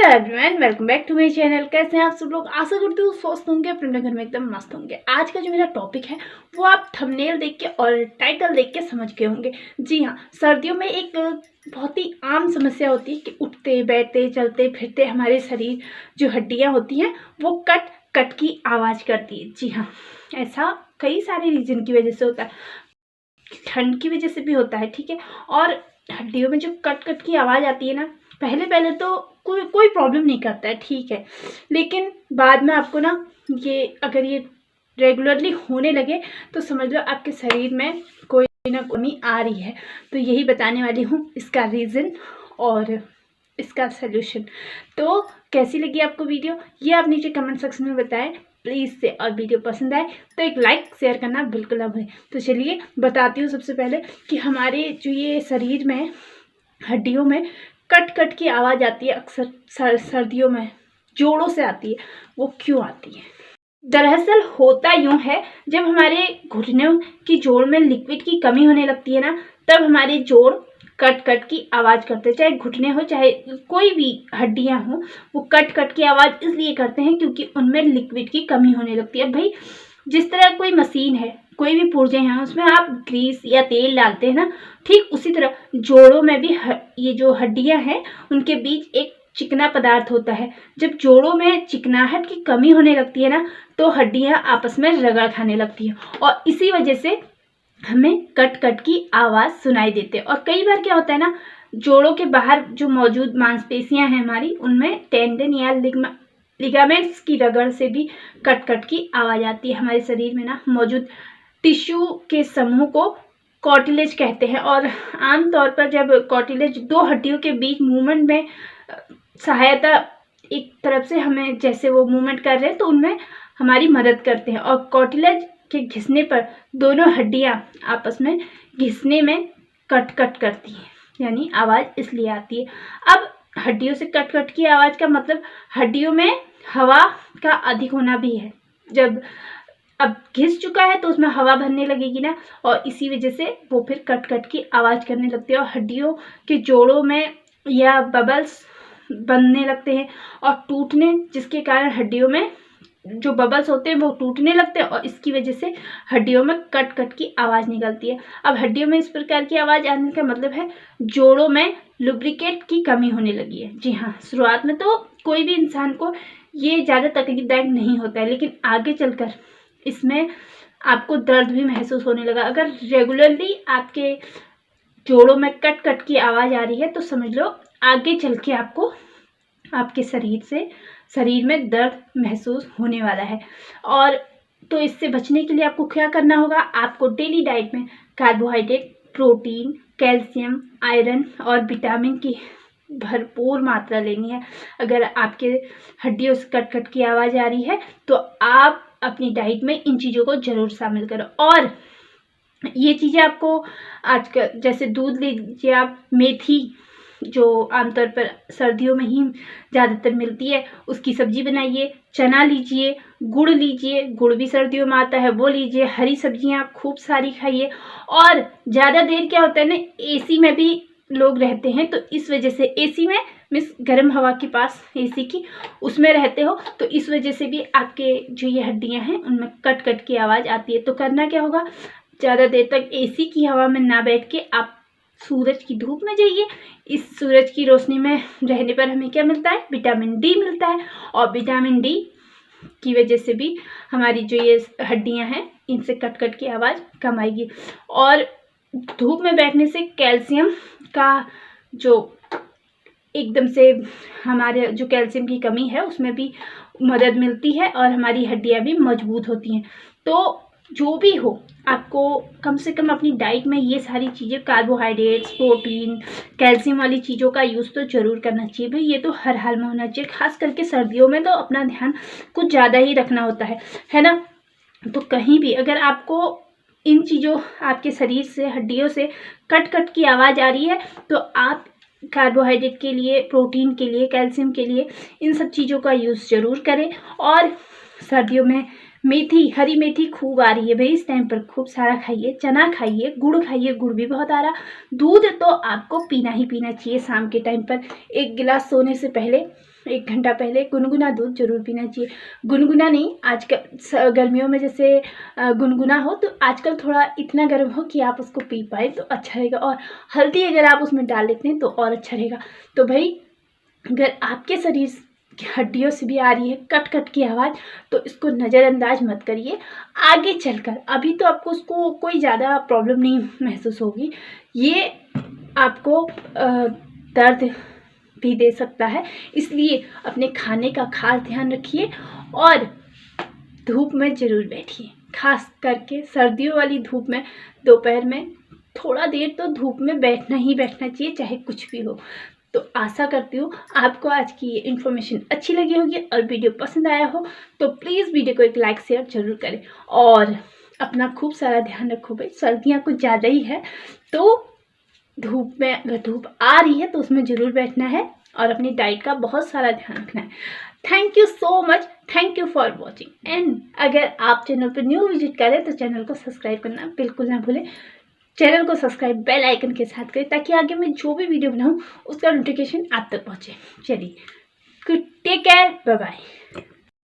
Everyone, welcome back to my channel. कैसे हैं आप सब लोग? आशा करती हूँ स्वस्थ होंगे, अपने घर में एकदम मस्त होंगे। आज का जो मेरा टॉपिक है वो आप थंबनेल देख के और टाइटल देख के समझ गए होंगे। जी हाँ, सर्दियों में एक बहुत ही आम समस्या होती है कि उठते बैठते चलते फिरते हमारे शरीर जो हड्डियाँ होती हैं वो कट कट की आवाज़ करती है। जी हाँ, ऐसा कई सारे रीजन की वजह से होता है। ठंड की वजह से भी होता है, ठीक है। और हड्डियों में जो कट कट की आवाज़ आती है ना, पहले तो कोई प्रॉब्लम नहीं करता है, ठीक है। लेकिन बाद में आपको ना अगर ये रेगुलरली होने लगे तो समझ लो आपके शरीर में कोई ना कमी आ रही है। तो यही बताने वाली हूँ इसका रीज़न और इसका सलूशन। तो कैसी लगी आपको वीडियो, ये आप नीचे कमेंट सेक्शन में बताएं प्लीज़ से। और वीडियो पसंद आए तो एक लाइक शेयर करना बिल्कुल ना भूलें। तो चलिए बताती हूँ सबसे पहले कि हमारे जो ये शरीर में हड्डियों में कट कट की आवाज़ आती है अक्सर सर्दियों में, जोड़ों से आती है। वो क्यों आती है? दरअसल होता यूँ है, जब हमारे घुटनों की जोड़ में लिक्विड की कमी होने लगती है ना, तब हमारे जोड़ कट कट की आवाज़ करते हैं। चाहे घुटने हो चाहे कोई भी हड्डियां हो, वो कट कट की आवाज़ इसलिए करते हैं क्योंकि उनमें लिक्विड की कमी होने लगती है। भाई, जिस तरह कोई मशीन है, कोई भी पुर्जे हैं, उसमें आप ग्रीस या तेल डालते हैं ना, ठीक उसी तरह जोड़ों में भी ये जो हड्डियां हैं उनके बीच एक चिकना पदार्थ होता है। जब जोड़ों में चिकनाहट की कमी होने लगती है ना, तो हड्डियां आपस में रगड़ खाने लगती हैं और इसी वजह से हमें कट कट की आवाज़ सुनाई देती है। और कई बार क्या होता है ना, जोड़ों के बाहर जो मौजूद मांसपेशियां हैं हमारी, उनमें टेंडन या लिगामेंट्स की रगड़ से भी कट कट की आवाज़ आती है। हमारे शरीर में ना मौजूद टिश्यू के समूह को कार्टिलेज कहते हैं। और आमतौर पर जब कार्टिलेज दो हड्डियों के बीच मूवमेंट में सहायता, एक तरफ से हमें जैसे वो मूवमेंट कर रहे हैं तो उनमें हमारी मदद करते हैं। और कार्टिलेज के घिसने पर दोनों हड्डियां आपस में घिसने में कट कट करती हैं, यानी आवाज़ इसलिए आती है। अब हड्डियों से कट कट की आवाज़ का मतलब हड्डियों में हवा का अधिक होना भी है। जब अब घिस चुका है तो उसमें हवा भरने लगेगी ना, और इसी वजह से वो फिर कट कट की आवाज़ करने लगती है। और हड्डियों के जोड़ों में या बबल्स बनने लगते हैं और टूटने, जिसके कारण हड्डियों में जो बबल्स होते हैं वो टूटने लगते हैं और इसकी वजह से हड्डियों में कट कट की आवाज़ निकलती है। अब हड्डियों में इस प्रकार की आवाज़ आने का मतलब है जोड़ों में लुब्रिकेट की कमी होने लगी है। जी हाँ, शुरुआत में तो कोई भी इंसान को ये ज़्यादा तकलीफदायक नहीं होता है, लेकिन आगे चलकर इसमें आपको दर्द भी महसूस होने लगा। अगर रेगुलरली आपके जोड़ों में कट कट की आवाज़ आ रही है तो समझ लो आगे चल के आपको आपके शरीर में दर्द महसूस होने वाला है। और तो इससे बचने के लिए आपको क्या करना होगा? आपको डेली डाइट में कार्बोहाइड्रेट, प्रोटीन, कैल्शियम, आयरन और विटामिन की भरपूर मात्रा लेनी है। अगर आपके हड्डियों से कट कट की आवाज़ आ रही है तो आप अपनी डाइट में इन चीज़ों को ज़रूर शामिल करो। और ये चीज़ें आपको आजकल, जैसे दूध लीजिए आप, मेथी जो आमतौर पर सर्दियों में ही ज़्यादातर मिलती है, उसकी सब्जी बनाइए। चना लीजिए, गुड़ लीजिए, गुड़ भी सर्दियों में आता है, वो लीजिए। हरी सब्जियां आप खूब सारी खाइए। और ज़्यादा देर क्या होता है ना, एसी में भी लोग रहते हैं, तो इस वजह से एसी में मीन्स गर्म हवा के पास एसी की उसमें रहते हो, तो इस वजह से भी आपके जो ये हड्डियाँ हैं उनमें कट कट की आवाज़ आती है। तो करना क्या होगा? ज़्यादा देर तक एसी की हवा में ना बैठ के आप सूरज की धूप में जाइए। इस सूरज की रोशनी में रहने पर हमें क्या मिलता है? विटामिन डी मिलता है। और विटामिन डी की वजह से भी हमारी जो ये हड्डियां हैं इनसे कट कट की आवाज़ कम आएगी। और धूप में बैठने से कैल्शियम का जो एकदम से हमारे जो कैल्शियम की कमी है उसमें भी मदद मिलती है और हमारी हड्डियां भी मजबूत होती हैं। तो जो भी हो, आपको कम से कम अपनी डाइट में ये सारी चीज़ें, कार्बोहाइड्रेट्स, प्रोटीन, कैल्शियम वाली चीज़ों का यूज़ तो ज़रूर करना चाहिए। भाई, ये तो हर हाल में होना चाहिए। खास करके सर्दियों में तो अपना ध्यान कुछ ज़्यादा ही रखना होता है ना। तो कहीं भी अगर आपको इन चीज़ों, आपके शरीर से, हड्डियों से कट कट की आवाज़ आ रही है तो आप कार्बोहाइड्रेट के लिए, प्रोटीन के लिए, कैल्शियम के लिए इन सब चीज़ों का यूज़ ज़रूर करें। और सर्दियों में मेथी, हरी मेथी खूब आ रही है भाई इस टाइम पर, खूब सारा खाइए। चना खाइए, गुड़ खाइए, गुड़ भी बहुत आ रहा। दूध तो आपको पीना ही पीना चाहिए शाम के टाइम पर, 1 गिलास सोने से पहले, 1 घंटा पहले गुनगुना दूध जरूर पीना चाहिए। गुनगुना नहीं, आजकल गर्मियों में जैसे गुनगुना हो, तो आजकल थोड़ा इतना गर्म हो कि आप उसको पी पाए तो अच्छा रहेगा। और हल्दी अगर आप उसमें डाल लेते हैं तो और अच्छा रहेगा। तो भाई अगर आपके शरीर की हड्डियों से भी आ रही है कट कट की आवाज़, तो इसको नज़रअंदाज मत करिए। आगे चलकर, अभी तो आपको उसको कोई ज़्यादा प्रॉब्लम नहीं महसूस होगी, ये आपको दर्द भी दे सकता है। इसलिए अपने खाने का खास ध्यान रखिए और धूप में ज़रूर बैठिए, खास करके सर्दियों वाली धूप में। दोपहर में थोड़ा देर तो धूप में बैठना ही बैठना चाहिए, चाहे कुछ भी हो। तो आशा करती हूँ आपको आज की ये इन्फॉर्मेशन अच्छी लगी होगी और वीडियो पसंद आया हो तो प्लीज़ वीडियो को एक लाइक शेयर जरूर करें और अपना खूब सारा ध्यान रखो भाई। सर्दियाँ कुछ ज़्यादा ही है, तो धूप में अगर धूप आ रही है तो उसमें ज़रूर बैठना है और अपनी डाइट का बहुत सारा ध्यान रखना है। Thank you so much, thank you for watching. And अगर आप चैनल पर न्यू विजिट करें तो चैनल को सब्सक्राइब करना बिल्कुल ना भूलें। चैनल को सब्सक्राइब बेल आइकन के साथ करें ताकि आगे मैं जो भी वीडियो बनाऊँ उसका नोटिफिकेशन आप तक पहुँचे। चलिए, टेक केयर, बाय बाय।